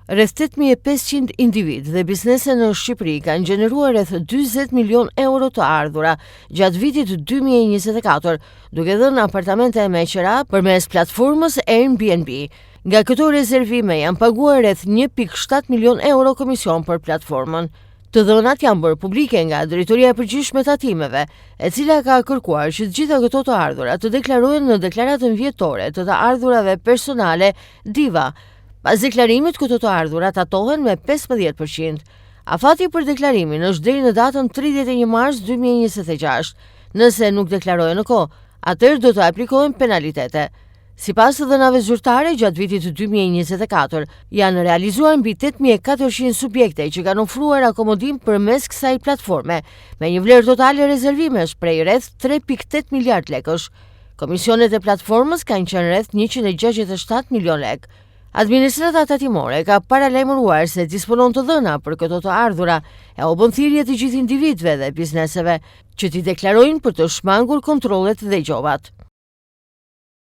Rreth 8500 individ dhe biznese në Shqipëri kanë gjeneruar rreth 40 milion euro të ardhura gjatë vitit 2024, duke dhënë apartamente me qira përmes platformës Airbnb. Nga këto rezervime janë paguar rreth 1.7 milion euro komision për platformën. Të dhënat janë bërë publike nga Drejtoria e Përgjithshme e Tatimeve, e cila ka kërkuar që të gjitha këto të ardhura të deklarohen në deklaratën vjetore të ardhurave personale DIVA. Pas deklarimit, këto të ardhura tatohen me 15%. Afati për deklarimin është deri në datën 31 mars 2026. Nëse nuk deklarohen në kohë, atëherë do të aplikohen penalitete. Sipas të dhënave zyrtare, gjatë vitit 2024 janë realizuar mbi 8400 subjekte që kanë ofruar akomodim përmes kësaj platforme, me një vlerë totale rezervimesh prej rreth 3.8 miliard lekësh. Komisionet e platformës kanë qenë rreth 167 milion lekë. Administrata tatimore ka paralajmëruar se disponon të dhëna për këto të ardhura e u bën thirrje të gjithë individëve dhe bizneseve që t'i deklarojnë për të shmangur kontrollet dhe gjobat.